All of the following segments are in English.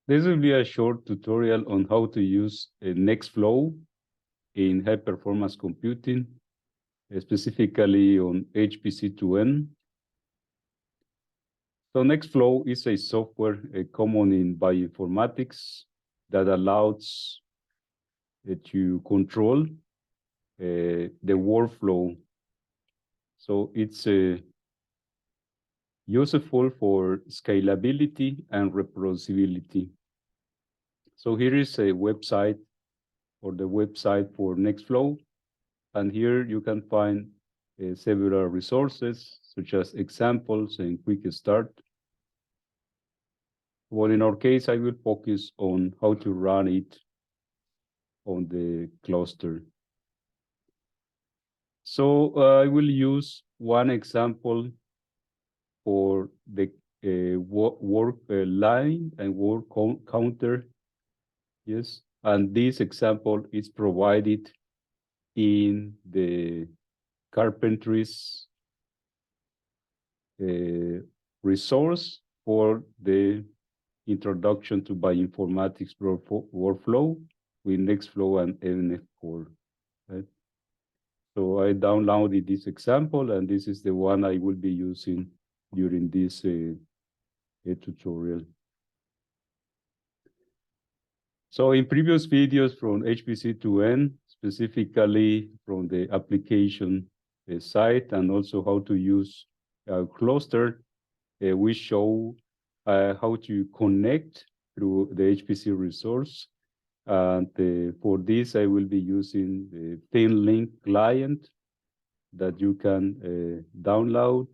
This will be a short tutorial on how to use Nextflow in high performance computing, specifically on HPC2N. So Nextflow is a software common in bioinformatics that allows to control the workflow. So it's useful for scalability and reproducibility. So here is a website, or the website for Nextflow. And here you can find several resources, such as examples and quick start. Well, in our case, I will focus on how to run it on the cluster. So I will use one example for the work line and work counter. Yes, and this example is provided in the carpentry's resource for the introduction to bioinformatics workflow with Nextflow and NF4. Right? So I downloaded this example, and this is the one I will be using during this tutorial. So in previous videos from HPC2N, specifically from the application side, and also how to use a cluster, we show how to connect through the HPC resource. And for this, I will be using the thin link client that you can download,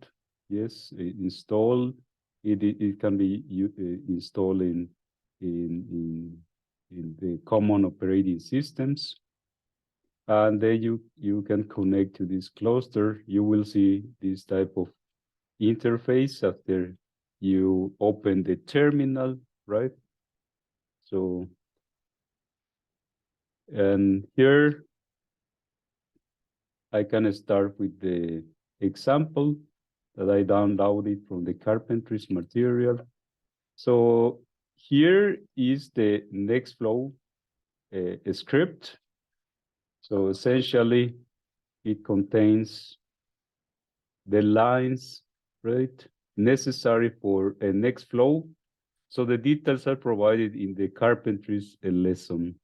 yes, install. It can be installed in the common operating systems. And then you can connect to this cluster. You will see this type of interface after you open the terminal, right? So, and here I can start with the example that I downloaded from the carpentry's material. So here is the Nextflow script. So essentially, it contains the lines, right, necessary for a Nextflow. So the details are provided in the carpentry's lesson.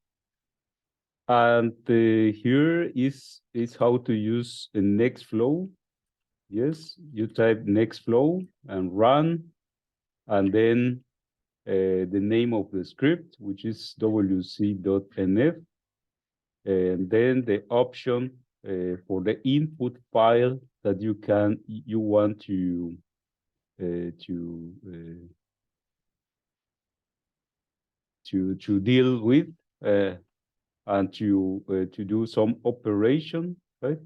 And here is how to use a Nextflow. Yes, you type Nextflow and run, and then the name of the script, which is wc.nf, and then the option for the input file that you want to deal with and to do some operation, right?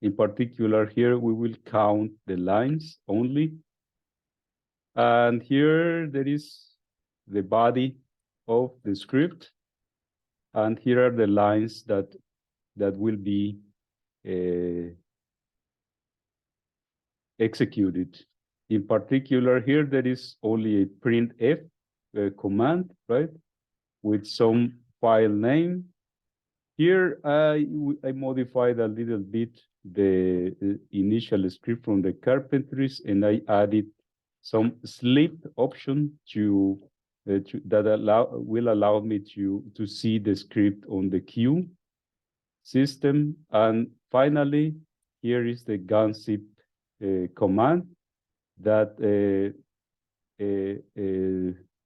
In particular, here we will count the lines only. And here there is the body of the script. And here are the lines that will be executed. In particular, here there is only a printf command, right, with some file name. Here I modified a little bit the initial script from the carpentries, and I added some sleep option that will allow me to see the script on the queue system. And finally, here is the gunzip command that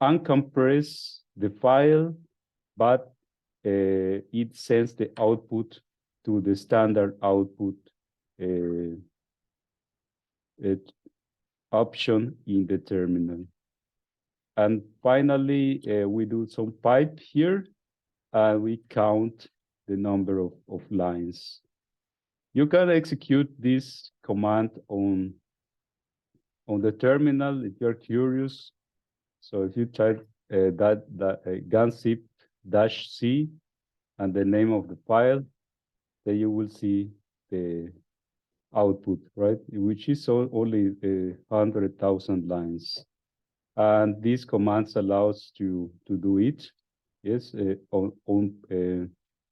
uncompress the file, but it sends the output to the standard output option in the terminal. And finally, we do some pipe here, and we count the number of lines. You can execute this command on the terminal if you're curious. So if you type gunzip -c and the name of the file, then you will see the output, right? Which is only 100,000 lines. And these commands allows to do it, yes,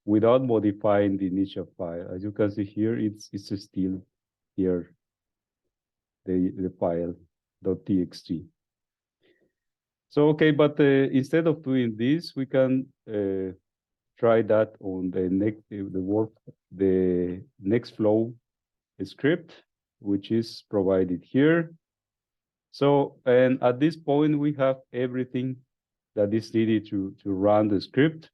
without modifying the initial file. As you can see here, it's still here, the file .txt. So okay, but instead of doing this, we can try that on the Nextflow script, which is provided here. So, and at this point, we have everything that is needed to run the script.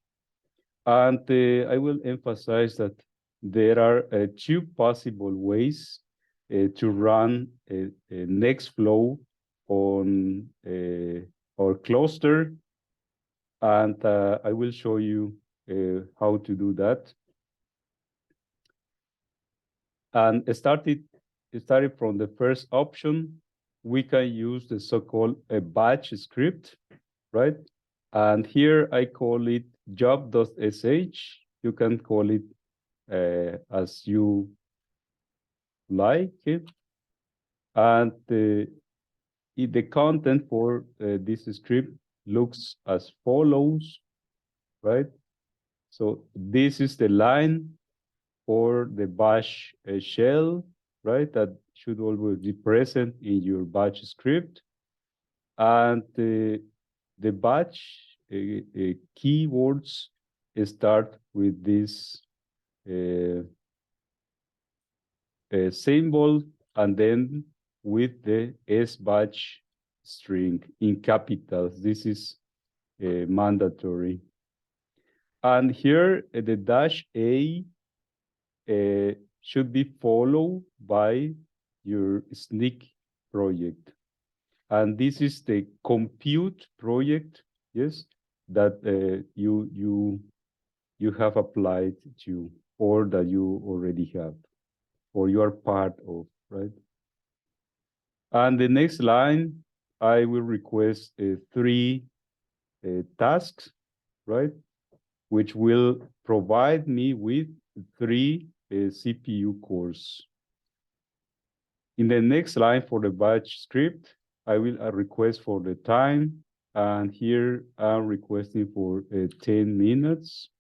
And I will emphasize that there are two possible ways to run a Nextflow on our cluster. And I will show you how to do that. And started from the first option, we can use the so-called a batch script, right? And here I call it job.sh. You can call it as you like it. And the content for this script looks as follows, right? So this is the line for the bash shell, right? That should always be present in your batch script. And the batch keywords start with this symbol and then with the S batch string in capitals. This is mandatory. And here the dash A should be followed by your SNCC project. And this is the compute project, yes, that you have applied to, or that you already have, or you are part of, right? And the next line, I will request 3 tasks, right? Which will provide me with 3 CPU cores. In the next line for the batch script, I will request for the time, and here I'm requesting for 10 minutes.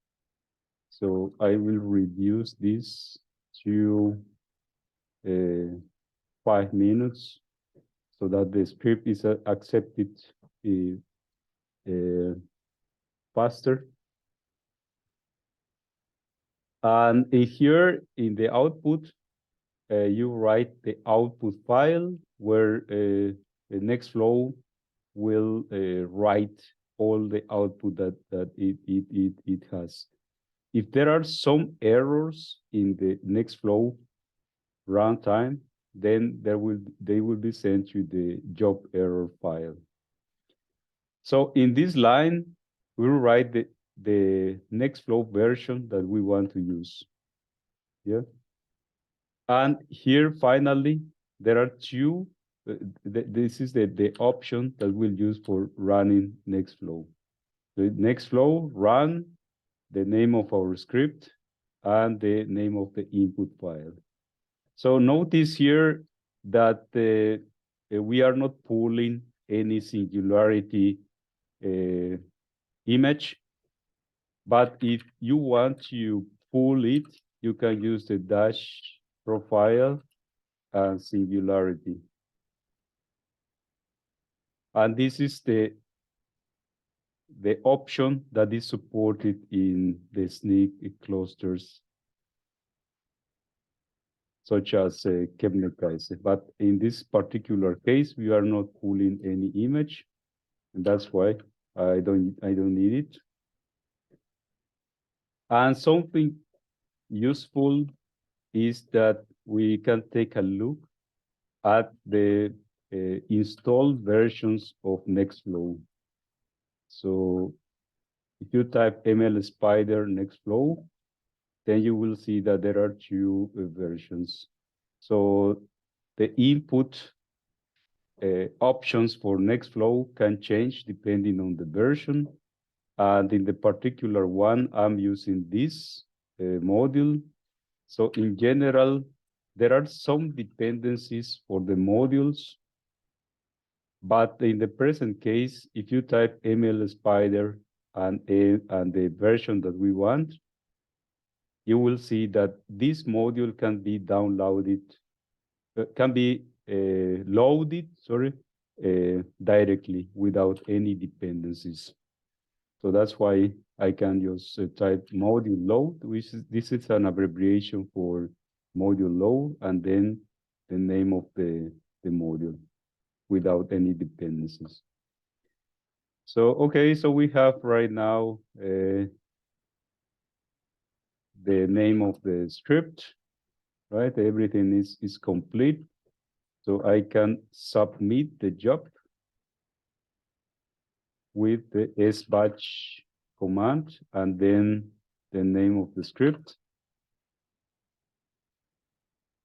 So I will reduce this to 5 minutes so that the script is accepted faster. And here in the output, you write the output file where the Nextflow will write all the output that it has. If there are some errors in the Nextflow runtime, then they will be sent to the job error file. So in this line, we will write the Nextflow version that we want to use. Yeah. And here, finally, there are 2. This is the option that we'll use for running Nextflow. The Nextflow run the name of our script and the name of the input file. So notice here that we are not pulling any singularity image, but if you want to pull it, you can use the dash profile and singularity. And this is the option that is supported in the SNCC clusters, such as Kebnekaise. But in this particular case, we are not pulling any image, and that's why I don't need it. And something useful is that we can take a look at the installed versions of Nextflow. So if you type ML Spider Nextflow, then you will see that there are 2 versions. So the input options for Nextflow can change depending on the version. And in the particular one, I'm using this module. So in general, there are some dependencies for the modules But in the present case, if you type ML Spider and the version that we want, you will see that this module can be downloaded, can be loaded, directly without any dependencies. So that's why I can just type module load, which is, this is an abbreviation for module load, and then the name of the module without any dependencies. So, okay, so we have right now the name of the script, right? Everything is complete. So I can submit the job with the sbatch command and then the name of the script.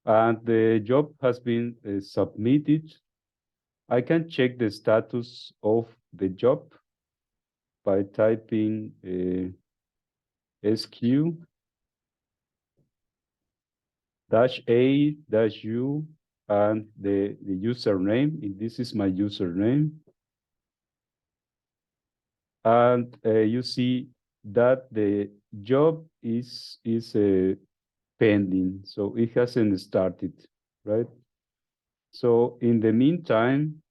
And the job has been submitted. I can check the status of the job by typing SQ -A-U and the username. This is my username. And you see that the job is pending, so it hasn't started, right? So in the meantime,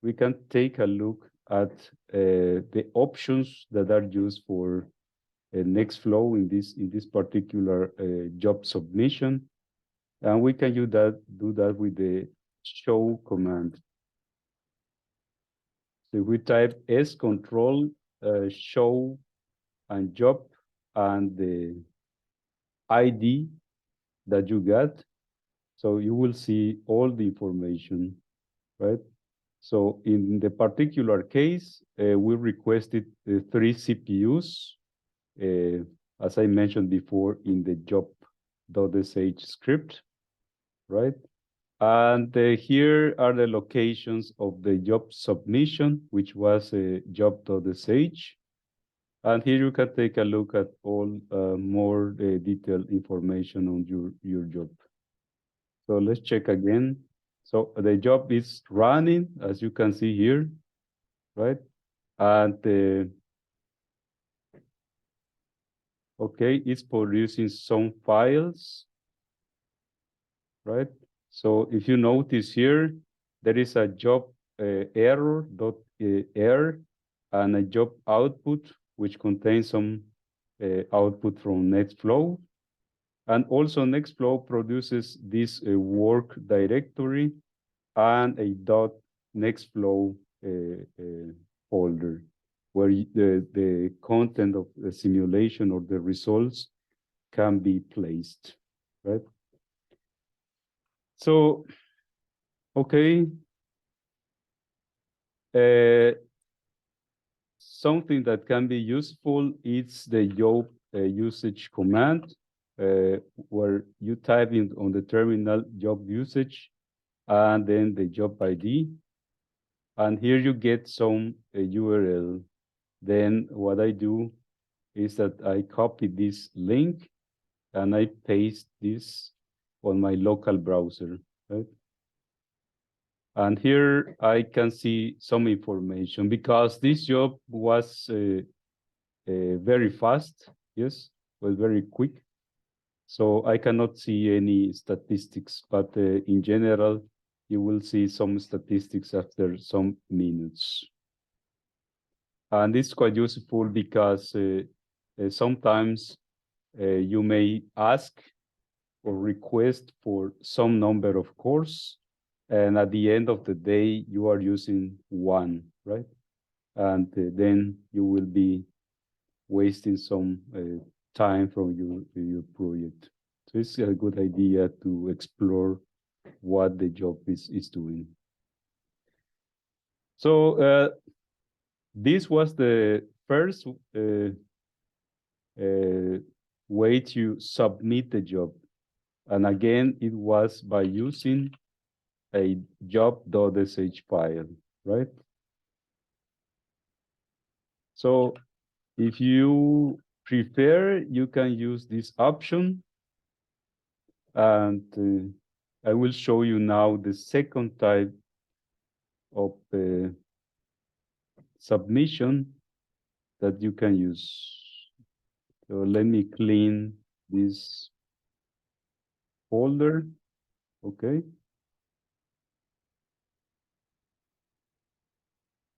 we can take a look at the options that are used for Nextflow in this particular job submission, and we can do that with the show command. So if we type S control show and job and the ID that you got, so you will see all the information, right? So in the particular case, we requested 3 CPUs, as I mentioned before in the job.sh script, right? And here are the locations of the job submission, which was job.sh. And here you can take a look at all more detailed information on your job. So let's check again. So the job is running, as you can see here, right? And okay, it's producing some files, right? So if you notice here, there is a job error.err and a job output, which contains some output from Nextflow. And also Nextflow produces this work directory and a .nextflow folder where the content of the simulation or the results can be placed, right? So, okay. Something that can be useful is the job usage command, where you type in on the terminal job usage and then the job ID. And here you get some URL. Then what I do is that I copy this link and I paste this on my local browser, right? And here I can see some information because this job was very fast, yes, was very quick. So I cannot see any statistics, but in general, you will see some statistics after some minutes. And it's quite useful because sometimes you may ask or request for some number of cores, and at the end of the day, you are using one, right? And then you will be wasting some time from your project. So it's a good idea to explore what the job is doing. So this was the first way to submit the job. And again, it was by using a job.sh file, right? So if you prefer, you can use this option. And I will show you now the second type of submission that you can use. So let me clean this folder, okay?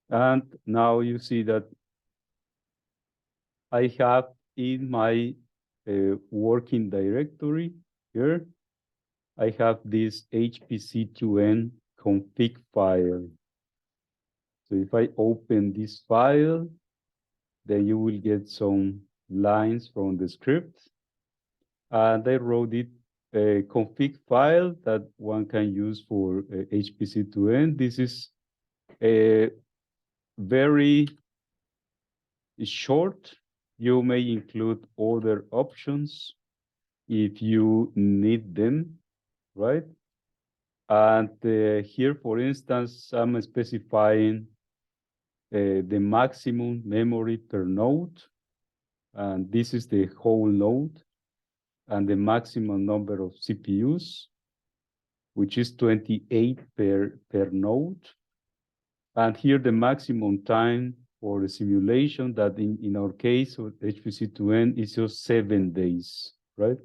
And now you see that I have in my working directory here, I have this HPC2N config file. So if I open this file, then you will get some lines from the script. And I wrote it a config file that one can use for HPC2N. This is a very short. You may include other options if you need them, right? And here, for instance, I'm specifying the maximum memory per node. And this is the whole node. And the maximum number of CPUs, which is 28 per node. And here the maximum time for the simulation that in our case with HPC2N is just 7 days, right?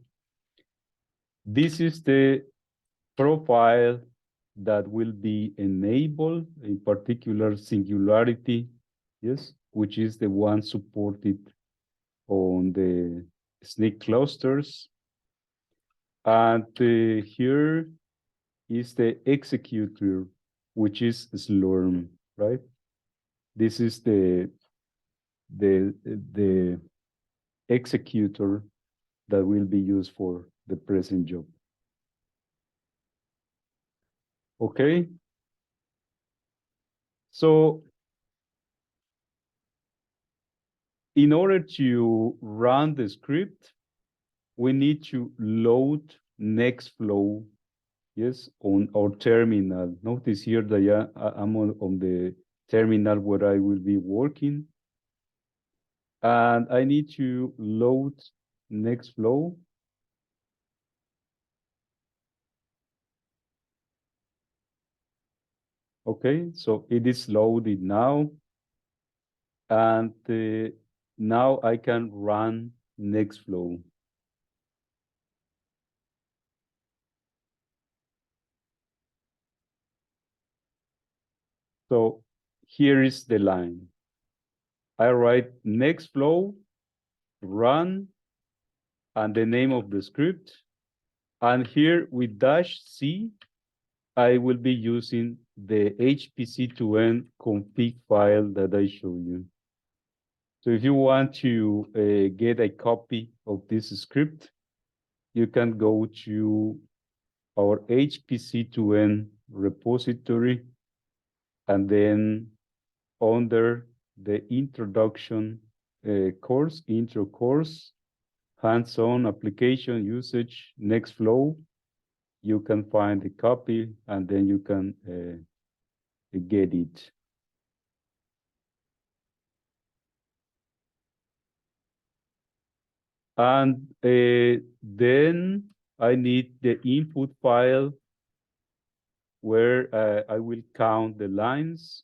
This is the profile that will be enabled, in particular Singularity, yes, which is the one supported on the SNCC clusters. And here is the executor, which is Slurm, right? This is the executor that will be used for the present job. Okay. So in order to run the script, we need to load Nextflow, yes, on our terminal. Notice here that I'm on the terminal where I will be working. And I need to load Nextflow. Okay, so it is loaded now. And now I can run Nextflow. So here is the line. I write Nextflow, run, and the name of the script. And here with -C, I will be using the HPC2N config file that I showed you. So if you want to get a copy of this script, you can go to our HPC2N repository, and then under the introduction course, intro course, hands-on application usage, Nextflow, you can find the copy and then you can get it. And then I need the input file where I will count the lines.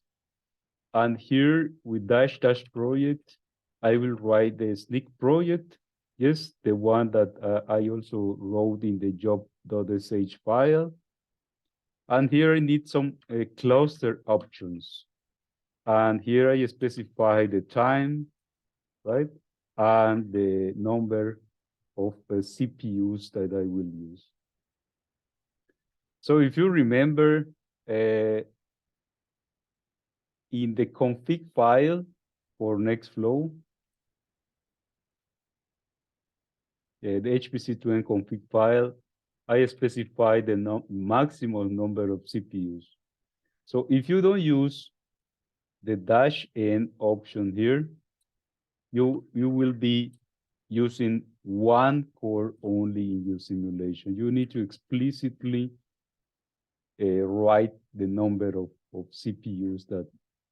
And here with -- project, I will write the SNCC project. Yes, the one that I also wrote in the job.sh file. And here I need some cluster options. And here I specify the time, right? And the number of CPUs that I will use. So if you remember, in the config file for Nextflow, the HPC2N config file, I specify the maximum number of CPUs. So if you don't use the -N option here, you will be using one core only in your simulation. You need to explicitly write the number of CPUs that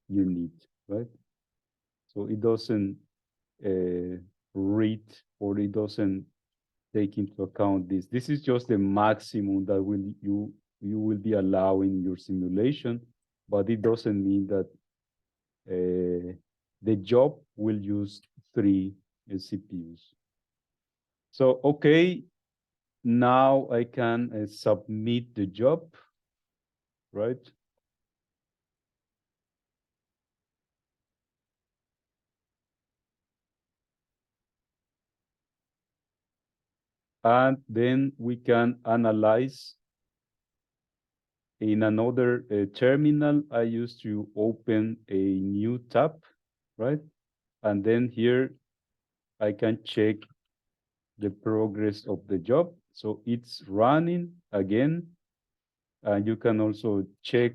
you need, right? So it doesn't read or it doesn't take into account this. This is just the maximum that you will be allowing your simulation. but it doesn't mean that the job will use 3 CPUs. So, okay, now I can submit the job, right? And then we can analyze in another terminal. I used to open a new tab, right? And then here I can check the progress of the job. So it's running again. And you can also check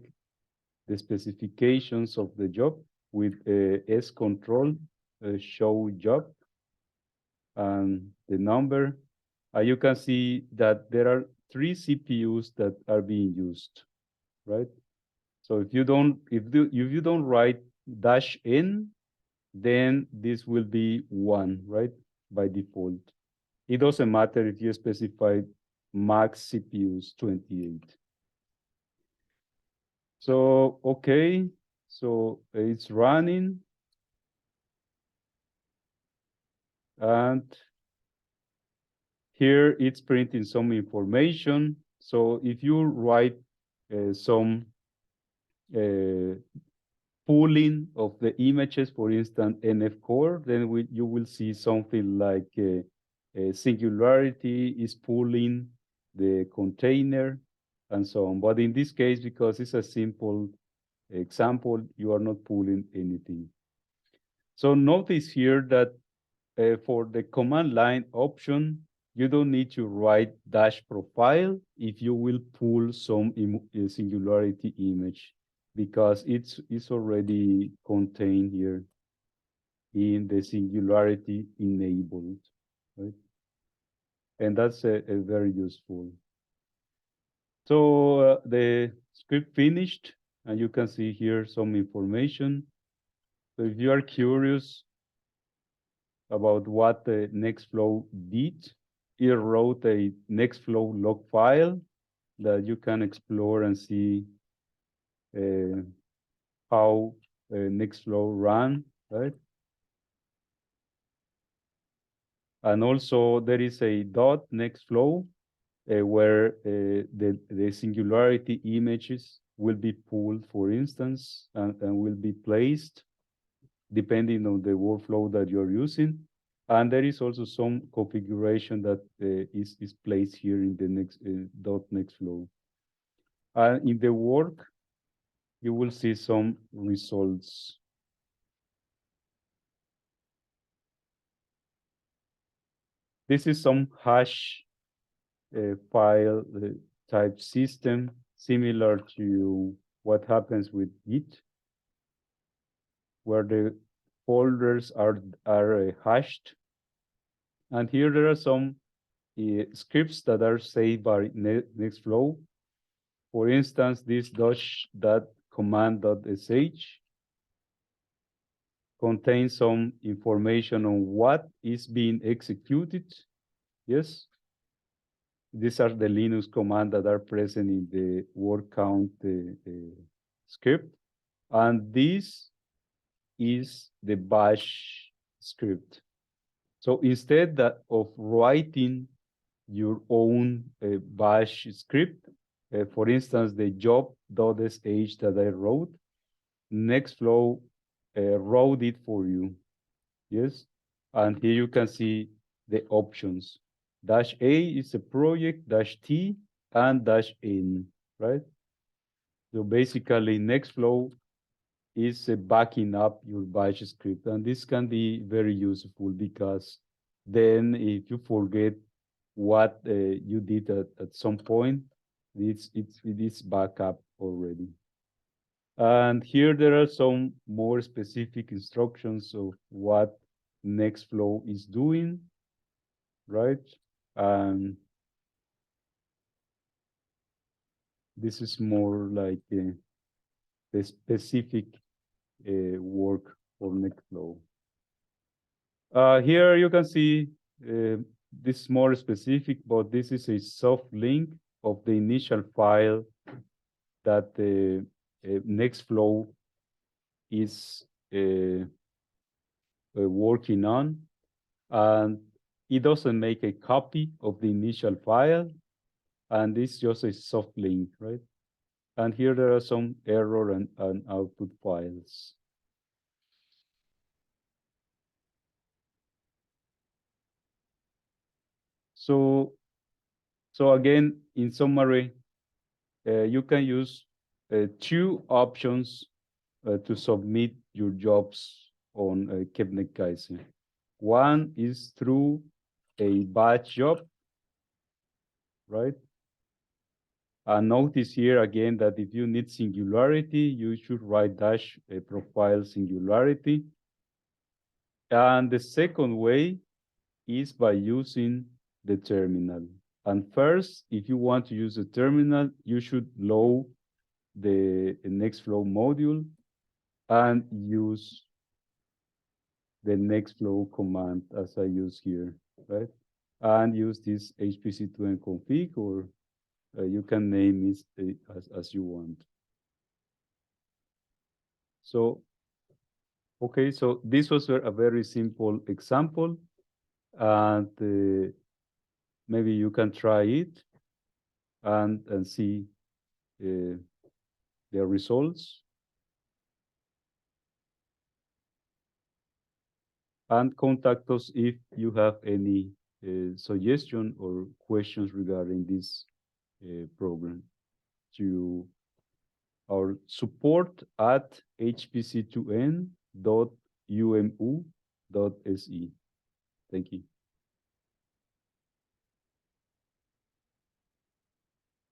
the specifications of the job with S control, show job, and the number. You can see that there are 3 CPUs that are being used, right? So if you don't write -n, then this will be 1, right? By default. It doesn't matter if you specify max CPUs 28. So, okay, so it's running. And here it's printing some information. So if you write some pooling of the images, for instance, NF core, then you will see something like Singularity is pooling the container and so on. But in this case, because it's a simple example, you are not pooling anything. So notice here that for the command line option, you don't need to write dash profile if you will pull some Singularity image, because it's already contained here in the Singularity enabled, right? And that's a very useful. So the script finished, and you can see here some information. So if you are curious about what the Nextflow did, it wrote a Nextflow log file that you can explore and see how Nextflow ran, right? And also there is a .nextflow where the Singularity images will be pulled, for instance, and will be placed depending on the workflow that you're using. And there is also some configuration that is placed here in the .nextflow. In the work, you will see some results. This is some hash file type system, similar to what happens with Git, where the folders are hashed. And here there are some scripts that are saved by Nextflow. For instance, this command.sh contains some information on what is being executed. Yes, these are the Linux commands that are present in the word count script. And this is the bash script. So instead of writing your own bash script, for instance, the job.sh that I wrote, Nextflow wrote it for you. Yes, and here you can see the options. -A is a project, -T, and -N, right? So basically, Nextflow is backing up your bash script, and this can be very useful because then if you forget what you did at some point, it is backup already. And here there are some more specific instructions of what Nextflow is doing, right? And this is more like the specific work for Nextflow. Here you can see this is more specific, but this is a soft link of the initial file that Nextflow is working on, and it doesn't make a copy of the initial file, and it's just a soft link, right? And here there are some error and output files. So again, in summary, you can use two options to submit your jobs on Kebnekaise. One is through a batch job, right? And notice here again that if you need singularity, you should write dash profile singularity. And the second way is by using the terminal. And first, if you want to use the terminal, you should load the Nextflow module and use the Nextflow command as I use here, right? And use this HPC2N config, or you can name it as you want. So, okay, so this was a very simple example, and maybe you can try it and see the results. And contact us if you have any suggestion or questions regarding this program to our support at hpc2n.umu.se. Thank you.